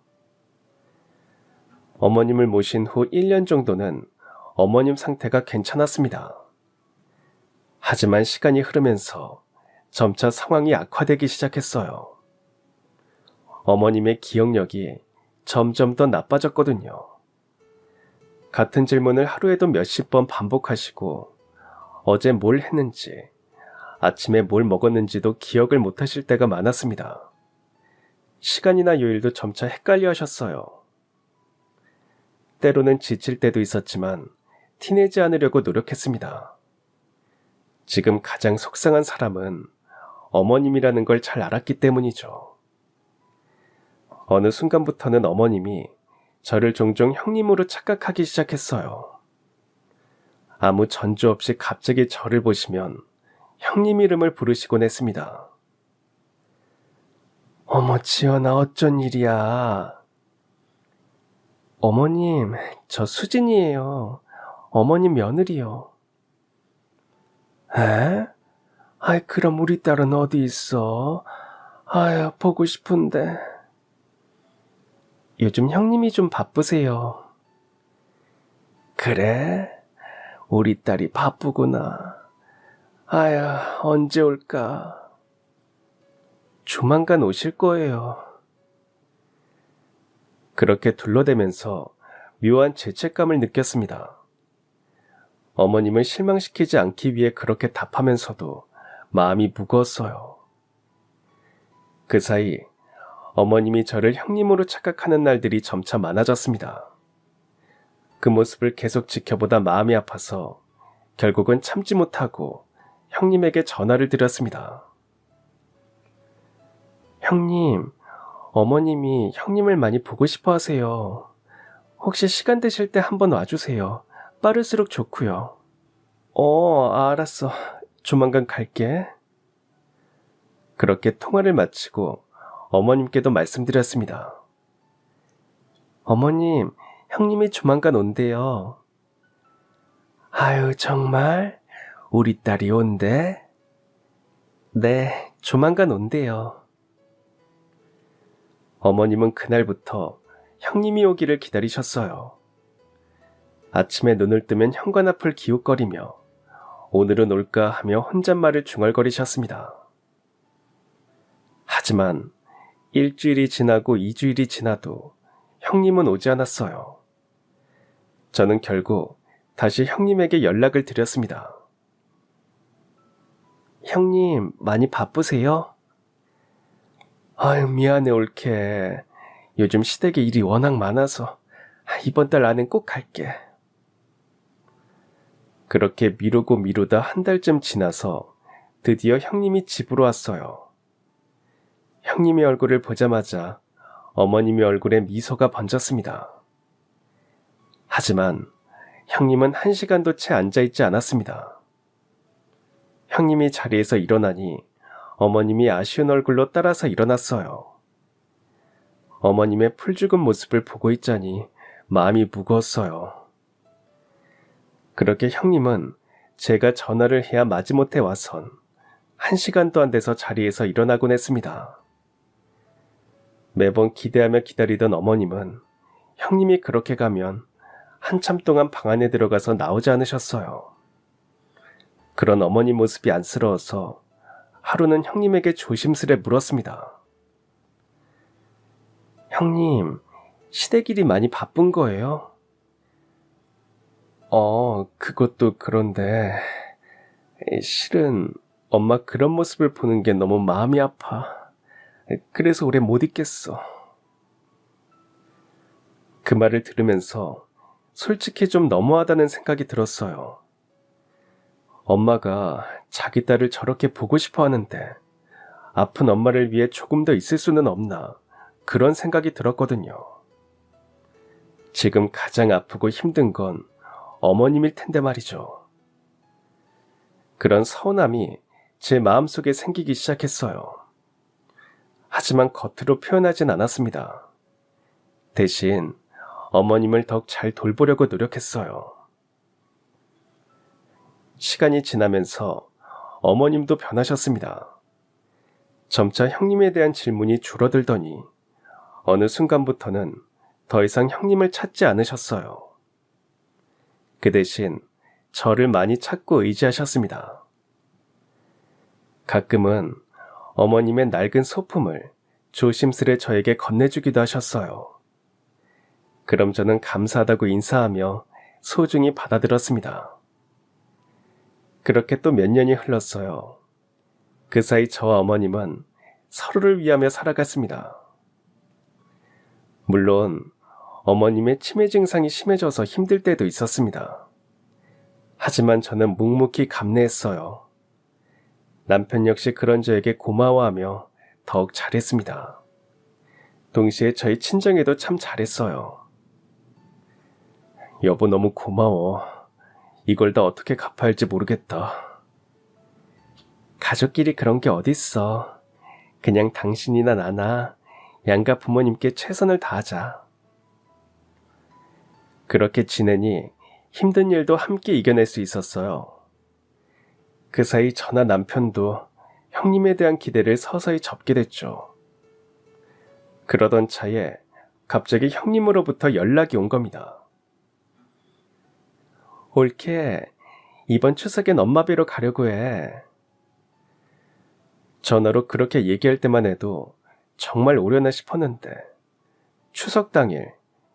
어머님을 모신 후 1년 정도는 어머님 상태가 괜찮았습니다. 하지만 시간이 흐르면서 점차 상황이 악화되기 시작했어요. 어머님의 기억력이 점점 더 나빠졌거든요. 같은 질문을 하루에도 몇십 번 반복하시고 어제 뭘 했는지, 아침에 뭘 먹었는지도 기억을 못하실 때가 많았습니다. 시간이나 요일도 점차 헷갈려 하셨어요. 때로는 지칠 때도 있었지만 티내지 않으려고 노력했습니다. 지금 가장 속상한 사람은 어머님이라는 걸 잘 알았기 때문이죠. 어느 순간부터는 어머님이 저를 종종 형님으로 착각하기 시작했어요. 아무 전조 없이 갑자기 저를 보시면 형님 이름을 부르시곤 했습니다. 어머, 지연아, 어쩐 일이야. 어머님, 저 수진이에요. 어머님 며느리요. 에? 아이, 그럼 우리 딸은 어디 있어? 아야, 보고 싶은데. 요즘 형님이 좀 바쁘세요. 그래? 우리 딸이 바쁘구나. 아야, 언제 올까? 조만간 오실 거예요. 그렇게 둘러대면서 묘한 죄책감을 느꼈습니다. 어머님을 실망시키지 않기 위해 그렇게 답하면서도 마음이 무거웠어요. 그 사이 어머님이 저를 형님으로 착각하는 날들이 점차 많아졌습니다. 그 모습을 계속 지켜보다 마음이 아파서 결국은 참지 못하고 형님에게 전화를 드렸습니다. 형님, 어머님이 형님을 많이 보고 싶어 하세요. 혹시 시간 되실 때 한번 와주세요. 빠를수록 좋고요. 알았어. 조만간 갈게. 그렇게 통화를 마치고 어머님께도 말씀드렸습니다. 어머님, 형님이 조만간 온대요. 아유, 정말? 우리 딸이 온대? 네, 조만간 온대요. 어머님은 그날부터 형님이 오기를 기다리셨어요. 아침에 눈을 뜨면 현관 앞을 기웃거리며 오늘은 올까 하며 혼잣말을 중얼거리셨습니다. 하지만 일주일이 지나고 2주일이 지나도 형님은 오지 않았어요. 저는 결국 다시 형님에게 연락을 드렸습니다. 형님, 많이 바쁘세요? 아유, 미안해, 올케. 요즘 시댁에 일이 워낙 많아서 이번 달 안엔 꼭 갈게. 그렇게 미루고 미루다 한 달쯤 지나서 드디어 형님이 집으로 왔어요. 형님의 얼굴을 보자마자 어머님의 얼굴에 미소가 번졌습니다. 하지만 형님은 1시간도 채 앉아있지 않았습니다. 형님이 자리에서 일어나니 어머님이 아쉬운 얼굴로 따라서 일어났어요. 어머님의 풀죽은 모습을 보고 있자니 마음이 무거웠어요. 그렇게 형님은 제가 전화를 해야 마지못해 와선 1시간도 안 돼서 자리에서 일어나곤 했습니다. 매번 기대하며 기다리던 어머님은 형님이 그렇게 가면 한참 동안 방 안에 들어가서 나오지 않으셨어요. 그런 어머니 모습이 안쓰러워서 하루는 형님에게 조심스레 물었습니다. 형님, 시댁일이 많이 바쁜 거예요? 그것도 그런데 실은 엄마 그런 모습을 보는 게 너무 마음이 아파. 그래서 오래 못 있겠어. 그 말을 들으면서 솔직히 좀 너무하다는 생각이 들었어요. 엄마가 자기 딸을 저렇게 보고 싶어 하는데 아픈 엄마를 위해 조금 더 있을 수는 없나 그런 생각이 들었거든요. 지금 가장 아프고 힘든 건 어머님일 텐데 말이죠. 그런 서운함이 제 마음속에 생기기 시작했어요. 하지만 겉으로 표현하진 않았습니다. 대신 어머님을 더욱 잘 돌보려고 노력했어요. 시간이 지나면서 어머님도 변하셨습니다. 점차 형님에 대한 질문이 줄어들더니 어느 순간부터는 더 이상 형님을 찾지 않으셨어요. 그 대신 저를 많이 찾고 의지하셨습니다. 가끔은 어머님의 낡은 소품을 조심스레 저에게 건네주기도 하셨어요. 그럼 저는 감사하다고 인사하며 소중히 받아들었습니다. 그렇게 또 몇 년이 흘렀어요. 그 사이 저와 어머님은 서로를 위하며 살아갔습니다. 물론 어머님의 치매 증상이 심해져서 힘들 때도 있었습니다. 하지만 저는 묵묵히 감내했어요. 남편 역시 그런 저에게 고마워하며 더욱 잘했습니다. 동시에 저희 친정에도 참 잘했어요. 여보 너무 고마워. 이걸 다 어떻게 갚아야 할지 모르겠다. 가족끼리 그런 게 어딨어. 그냥 당신이나 나나 양가 부모님께 최선을 다하자. 그렇게 지내니 힘든 일도 함께 이겨낼 수 있었어요. 그 사이 저나 남편도 형님에 대한 기대를 서서히 접게 됐죠. 그러던 차에 갑자기 형님으로부터 연락이 온 겁니다. 올케, 이번 추석엔 엄마 뵈러 가려고 해. 전화로 그렇게 얘기할 때만 해도 정말 오려나 싶었는데 추석 당일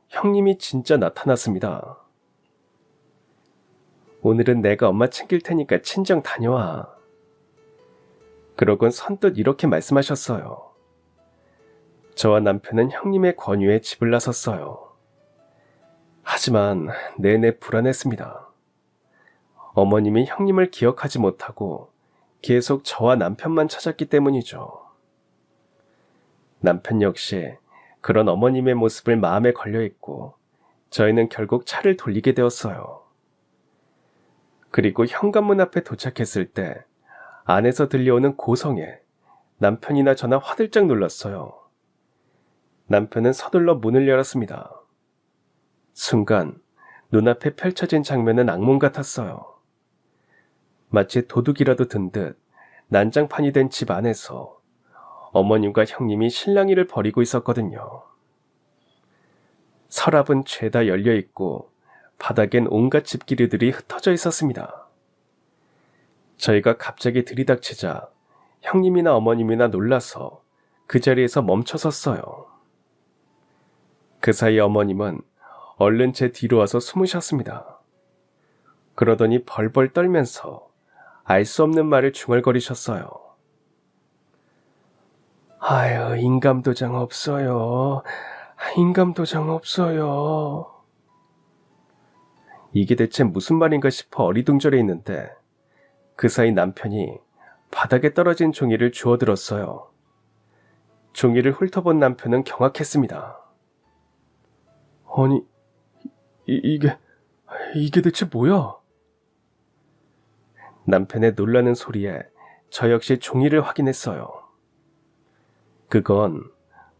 형님이 진짜 나타났습니다. 오늘은 내가 엄마 챙길 테니까 친정 다녀와. 그러곤 선뜻 이렇게 말씀하셨어요. 저와 남편은 형님의 권유에 집을 나섰어요. 하지만 내내 불안했습니다. 어머님이 형님을 기억하지 못하고 계속 저와 남편만 찾았기 때문이죠. 남편 역시 그런 어머님의 모습을 마음에 걸려있고 저희는 결국 차를 돌리게 되었어요. 그리고 현관문 앞에 도착했을 때 안에서 들려오는 고성에 남편이나 저나 화들짝 놀랐어요. 남편은 서둘러 문을 열었습니다. 순간 눈앞에 펼쳐진 장면은 악몽 같았어요. 마치 도둑이라도 든 듯 난장판이 된 집 안에서 어머님과 형님이 실랑이를 벌이고 있었거든요. 서랍은 죄다 열려있고 바닥엔 온갖 집기류들이 흩어져 있었습니다. 저희가 갑자기 들이닥치자 형님이나 어머님이나 놀라서 그 자리에서 멈춰섰어요. 그 사이 어머님은 얼른 제 뒤로 와서 숨으셨습니다. 그러더니 벌벌 떨면서 알 수 없는 말을 중얼거리셨어요. 아유, 인감도장 없어요. 인감도장 없어요. 이게 대체 무슨 말인가 싶어 어리둥절해 있는데 그 사이 남편이 바닥에 떨어진 종이를 주워들었어요. 종이를 훑어본 남편은 경악했습니다. 아니, 이게 대체 뭐야? 남편의 놀라는 소리에 저 역시 종이를 확인했어요. 그건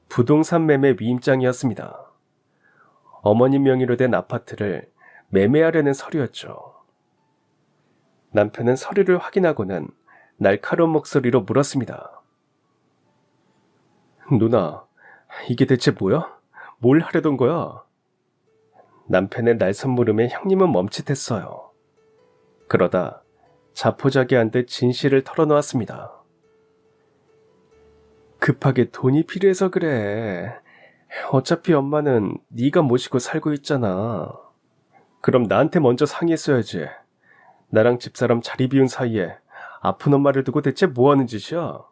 부동산 매매 위임장이었습니다. 어머님 명의로 된 아파트를 매매하려는 서류였죠. 남편은 서류를 확인하고는 날카로운 목소리로 물었습니다. 누나, 이게 대체 뭐야? 뭘 하려던 거야? 남편의 날선 물음에 형님은 멈칫했어요. 그러다 자포자기한 듯 진실을 털어놓았습니다. 급하게 돈이 필요해서 그래. 어차피 엄마는 네가 모시고 살고 있잖아. 그럼 나한테 먼저 상의했어야지. 나랑 집사람 자리 비운 사이에 아픈 엄마를 두고 대체 뭐 하는 짓이야?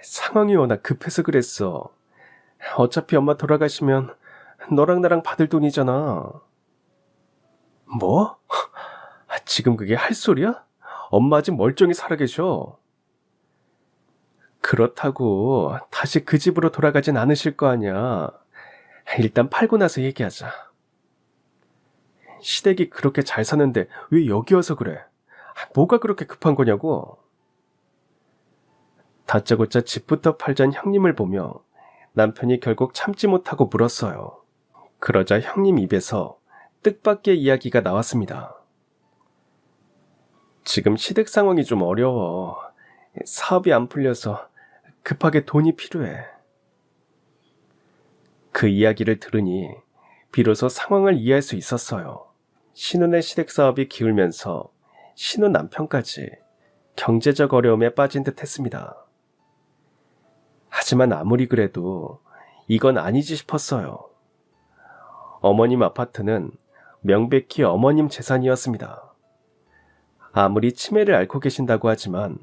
상황이 워낙 급해서 그랬어. 어차피 엄마 돌아가시면 너랑 나랑 받을 돈이잖아. 뭐? 지금 그게 할 소리야? 엄마 아직 멀쩡히 살아계셔. 그렇다고 다시 그 집으로 돌아가진 않으실 거 아니야. 일단 팔고 나서 얘기하자. 시댁이 그렇게 잘 사는데 왜 여기 와서 그래? 뭐가 그렇게 급한 거냐고. 다짜고짜 집부터 팔자는 형님을 보며 남편이 결국 참지 못하고 물었어요. 그러자 형님 입에서 뜻밖의 이야기가 나왔습니다. 지금 시댁 상황이 좀 어려워. 사업이 안 풀려서 급하게 돈이 필요해. 그 이야기를 들으니 비로소 상황을 이해할 수 있었어요. 신혼의 시댁 사업이 기울면서 신혼 남편까지 경제적 어려움에 빠진 듯 했습니다. 하지만 아무리 그래도 이건 아니지 싶었어요. 어머님 아파트는 명백히 어머님 재산이었습니다. 아무리 치매를 앓고 계신다고 하지만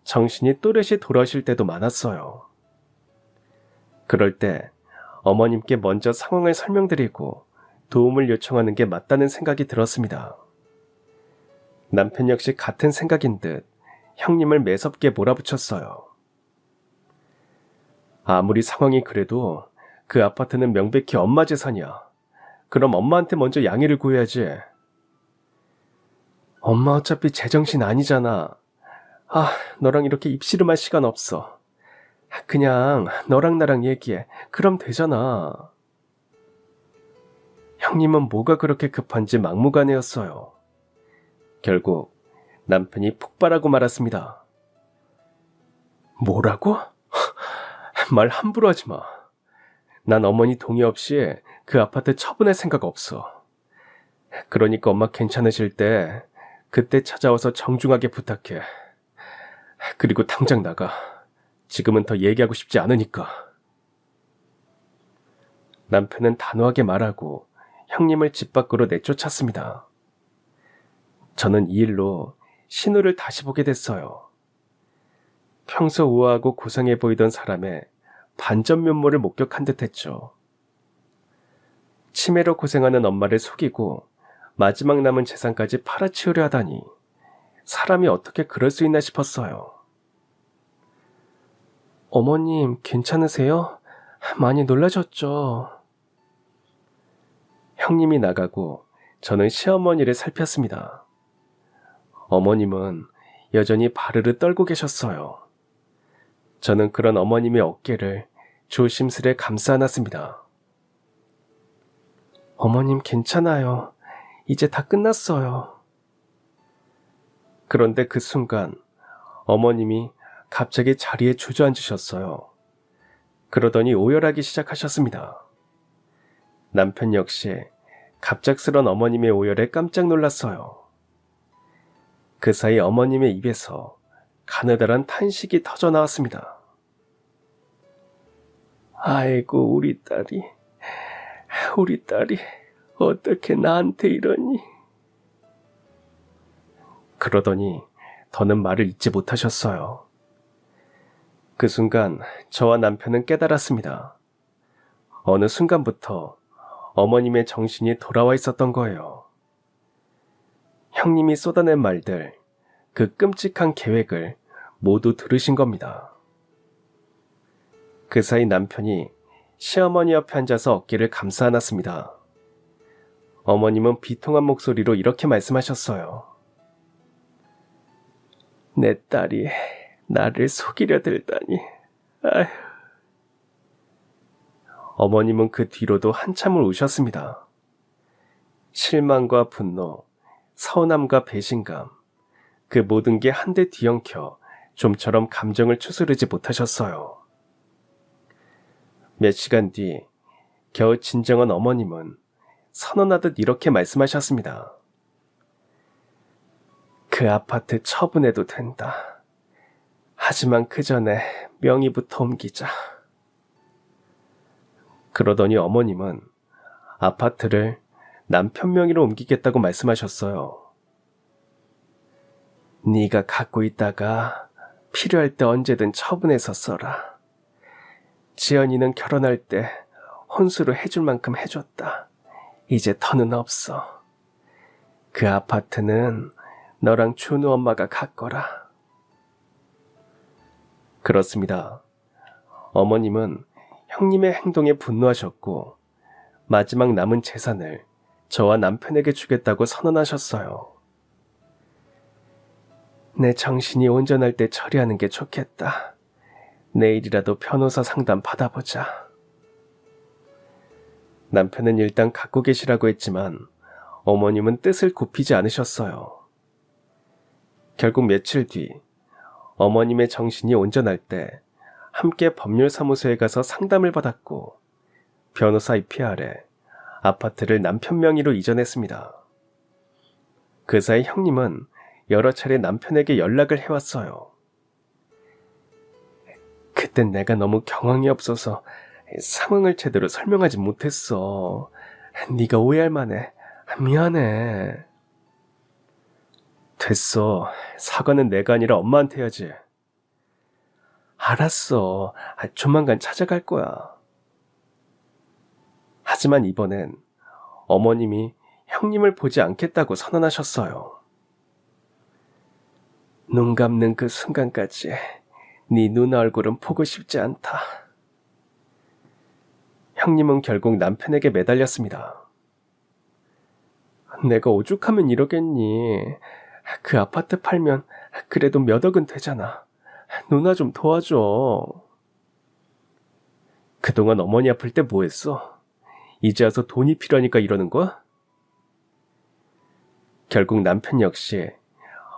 정신이 또렷이 돌아오실 때도 많았어요. 그럴 때 어머님께 먼저 상황을 설명드리고 도움을 요청하는 게 맞다는 생각이 들었습니다. 남편 역시 같은 생각인 듯 형님을 매섭게 몰아붙였어요. 아무리 상황이 그래도 그 아파트는 명백히 엄마 재산이야. 그럼 엄마한테 먼저 양해를 구해야지. 엄마 어차피 제정신 아니잖아. 너랑 이렇게 입씨름할 시간 없어. 그냥 너랑 나랑 얘기해. 그럼 되잖아. 형님은 뭐가 그렇게 급한지 막무가내였어요. 결국 남편이 폭발하고 말았습니다. 뭐라고? 말 함부로 하지 마. 난 어머니 동의 없이 그 아파트 처분할 생각 없어. 그러니까 엄마 괜찮으실 때 그때 찾아와서 정중하게 부탁해. 그리고 당장 나가. 지금은 더 얘기하고 싶지 않으니까. 남편은 단호하게 말하고 형님을 집 밖으로 내쫓았습니다. 저는 이 일로 신우를 다시 보게 됐어요. 평소 우아하고 고상해 보이던 사람의 반전 면모를 목격한 듯 했죠. 치매로 고생하는 엄마를 속이고 마지막 남은 재산까지 팔아치우려 하다니 사람이 어떻게 그럴 수 있나 싶었어요. 어머님, 괜찮으세요? 많이 놀라셨죠? 형님이 나가고 저는 시어머니를 살폈습니다. 어머님은 여전히 바르르 떨고 계셨어요. 저는 그런 어머님의 어깨를 조심스레 감싸 안았습니다. 어머님 괜찮아요. 이제 다 끝났어요. 그런데 그 순간 어머님이 갑자기 자리에 주저앉으셨어요. 그러더니 오열하기 시작하셨습니다. 남편 역시 갑작스런 어머님의 오열에 깜짝 놀랐어요. 그 사이 어머님의 입에서 가느다란 탄식이 터져 나왔습니다. 아이고 우리 딸이 어떻게 나한테 이러니? 그러더니 더는 말을 잇지 못하셨어요. 그 순간 저와 남편은 깨달았습니다. 어느 순간부터 어머님의 정신이 돌아와 있었던 거예요. 형님이 쏟아낸 말들, 그 끔찍한 계획을 모두 들으신 겁니다. 그 사이 남편이 시어머니 옆에 앉아서 어깨를 감싸 안았습니다. 어머님은 비통한 목소리로 이렇게 말씀하셨어요. 내 딸이 나를 속이려 들다니. 아휴. 어머님은 그 뒤로도 한참을 우셨습니다. 실망과 분노, 서운함과 배신감, 그 모든 게 한데 뒤엉켜 좀처럼 감정을 추스르지 못하셨어요. 몇 시간 뒤 겨우 진정한 어머님은 선언하듯 이렇게 말씀하셨습니다. 그 아파트 처분해도 된다. 하지만 그 전에 명의부터 옮기자. 그러더니 어머님은 아파트를 남편 명의로 옮기겠다고 말씀하셨어요. 네가 갖고 있다가 필요할 때 언제든 처분해서 써라. 지연이는 결혼할 때 혼수로 해줄 만큼 해줬다. 이제 더는 없어. 그 아파트는 너랑 준우 엄마가 갖거라. 그렇습니다. 어머님은 형님의 행동에 분노하셨고 마지막 남은 재산을 저와 남편에게 주겠다고 선언하셨어요. 내 정신이 온전할 때 처리하는 게 좋겠다. 내일이라도 변호사 상담 받아보자. 남편은 일단 갖고 계시라고 했지만 어머님은 뜻을 굽히지 않으셨어요. 결국 며칠 뒤 어머님의 정신이 온전할 때 함께 법률사무소에 가서 상담을 받았고 변호사 입휘 아래 아파트를 남편 명의로 이전했습니다. 그 사이 형님은 여러 차례 남편에게 연락을 해왔어요. 그땐 내가 너무 경황이 없어서 상황을 제대로 설명하지 못했어. 네가 오해할 만해. 미안해. 됐어. 사과는 내가 아니라 엄마한테 해야지. 알았어. 조만간 찾아갈 거야. 하지만 이번엔 어머님이 형님을 보지 않겠다고 선언하셨어요. 눈 감는 그 순간까지 네 누나 얼굴은 보고 싶지 않다. 형님은 결국 남편에게 매달렸습니다. 내가 오죽하면 이러겠니. 그 아파트 팔면 그래도 몇 억은 되잖아. 누나 좀 도와줘. 그동안 어머니 아플 때 뭐 했어? 이제 와서 돈이 필요하니까 이러는 거야? 결국 남편 역시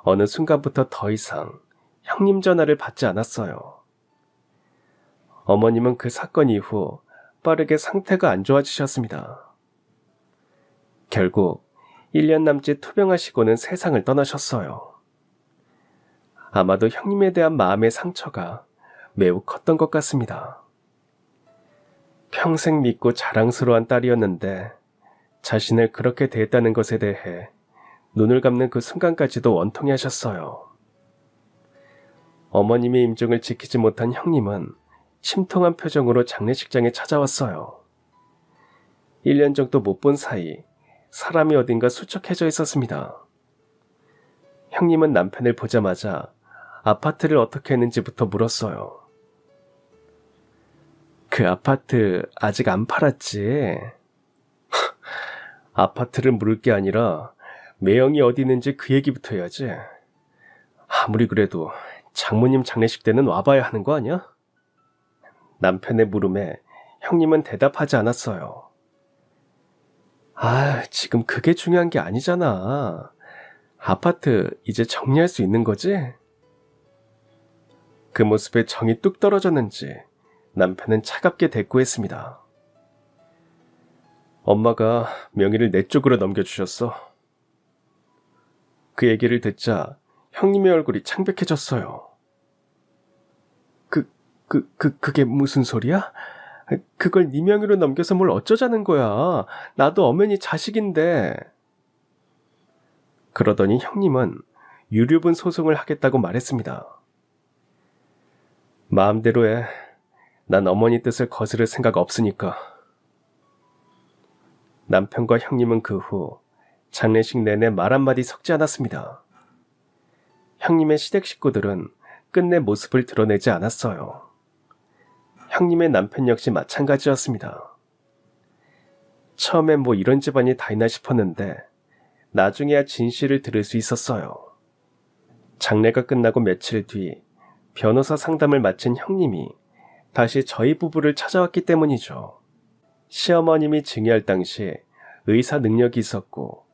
어느 순간부터 더 이상 형님 전화를 받지 않았어요. 어머님은 그 사건 이후 빠르게 상태가 안 좋아지셨습니다. 결국 1년 남짓 투병하시고는 세상을 떠나셨어요. 아마도 형님에 대한 마음의 상처가 매우 컸던 것 같습니다. 평생 믿고 자랑스러운 딸이었는데 자신을 그렇게 대했다는 것에 대해 눈을 감는 그 순간까지도 원통해 하셨어요. 어머님의 임종을 지키지 못한 형님은 심통한 표정으로 장례식장에 찾아왔어요. 1년 정도 못 본 사이 사람이 어딘가 수척해져 있었습니다. 형님은 남편을 보자마자 아파트를 어떻게 했는지부터 물었어요. 그 아파트 아직 안 팔았지? 아파트를 물을 게 아니라 매형이 어디 있는지 그 얘기부터 해야지. 아무리 그래도 장모님 장례식 때는 와봐야 하는 거 아니야? 남편의 물음에 형님은 대답하지 않았어요. 지금 그게 중요한 게 아니잖아. 아파트 이제 정리할 수 있는 거지? 그 모습에 정이 뚝 떨어졌는지 남편은 차갑게 대꾸했습니다. 엄마가 명의를 내 쪽으로 넘겨주셨어. 그 얘기를 듣자 형님의 얼굴이 창백해졌어요. 그게 무슨 소리야? 그걸 네 명의로 넘겨서 뭘 어쩌자는 거야. 나도 엄연히 자식인데. 그러더니 형님은 유류분 소송을 하겠다고 말했습니다. 마음대로 해. 난 어머니 뜻을 거스를 생각 없으니까. 남편과 형님은 그 후 장례식 내내 말 한마디 섞지 않았습니다. 형님의 시댁 식구들은 끝내 모습을 드러내지 않았어요. 형님의 남편 역시 마찬가지였습니다. 처음엔 뭐 이런 집안이 다 있나 싶었는데 나중에야 진실을 들을 수 있었어요. 장례가 끝나고 며칠 뒤 변호사 상담을 마친 형님이 다시 저희 부부를 찾아왔기 때문이죠. 시어머님이 증여할 당시 의사 능력이 있었고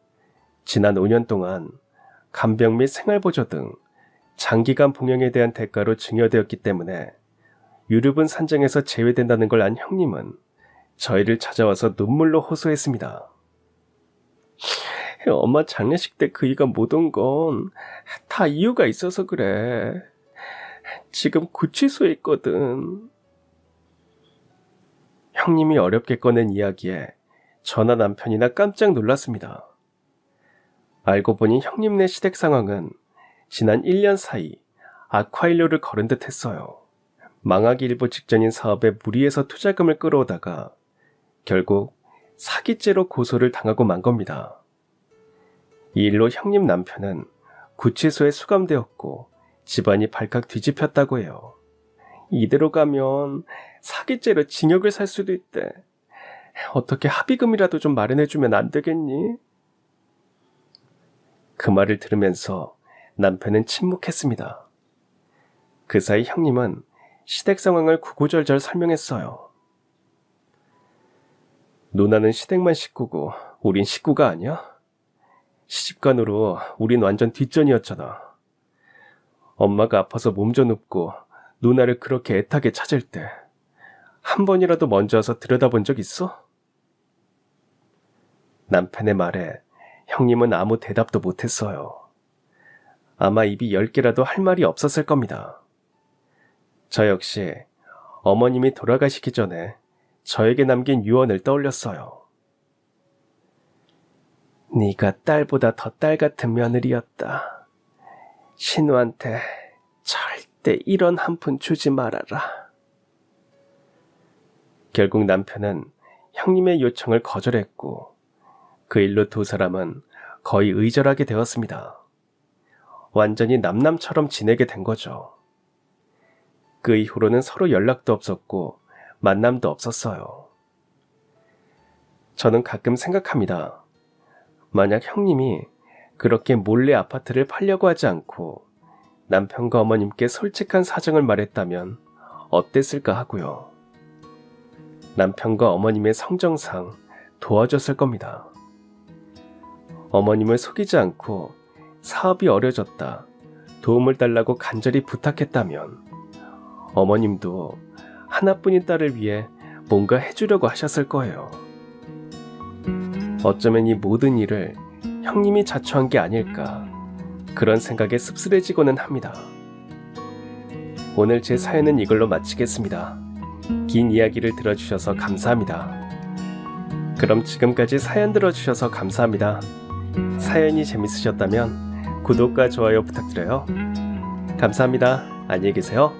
지난 5년 동안 간병 및 생활보조 등 장기간 봉양에 대한 대가로 증여되었기 때문에 유류분 산정에서 제외된다는 걸 안 형님은 저희를 찾아와서 눈물로 호소했습니다. 엄마 장례식 때 그이가 못 온 건 다 이유가 있어서 그래. 지금 구치소에 있거든. 형님이 어렵게 꺼낸 이야기에 저나 남편이나 깜짝 놀랐습니다. 알고 보니 형님네 시댁 상황은 지난 1년 사이 악화일로를 걸은 듯 했어요. 망하기 일보 직전인 사업에 무리해서 투자금을 끌어오다가 결국 사기죄로 고소를 당하고 만 겁니다. 이 일로 형님 남편은 구치소에 수감되었고 집안이 발칵 뒤집혔다고 해요. 이대로 가면 사기죄로 징역을 살 수도 있대. 어떻게 합의금이라도 좀 마련해주면 안 되겠니? 그 말을 들으면서 남편은 침묵했습니다. 그 사이 형님은 시댁 상황을 구구절절 설명했어요. 누나는 시댁만 식구고 우린 식구가 아니야? 시집간으로 우린 완전 뒷전이었잖아. 엄마가 아파서 몸 좀 눕고 누나를 그렇게 애타게 찾을 때 한 번이라도 먼저 와서 들여다본 적 있어? 남편의 말에 형님은 아무 대답도 못했어요. 아마 입이 10개라도 할 말이 없었을 겁니다. 저 역시 어머님이 돌아가시기 전에 저에게 남긴 유언을 떠올렸어요. 네가 딸보다 더 딸 같은 며느리였다. 신우한테 절대 이런 한 푼 주지 말아라. 결국 남편은 형님의 요청을 거절했고 그 일로 두 사람은 거의 의절하게 되었습니다. 완전히 남남처럼 지내게 된 거죠. 그 이후로는 서로 연락도 없었고 만남도 없었어요. 저는 가끔 생각합니다. 만약 형님이 그렇게 몰래 아파트를 팔려고 하지 않고 남편과 어머님께 솔직한 사정을 말했다면 어땠을까 하고요. 남편과 어머님의 성정상 도와줬을 겁니다. 어머님을 속이지 않고 사업이 어려졌다, 도움을 달라고 간절히 부탁했다면 어머님도 하나뿐인 딸을 위해 뭔가 해주려고 하셨을 거예요. 어쩌면 이 모든 일을 형님이 자초한 게 아닐까, 그런 생각에 씁쓸해지고는 합니다. 오늘 제 사연은 이걸로 마치겠습니다. 긴 이야기를 들어주셔서 감사합니다. 그럼 지금까지 사연 들어주셔서 감사합니다. 사연이 재밌으셨다면 구독과 좋아요 부탁드려요. 감사합니다. 안녕히 계세요.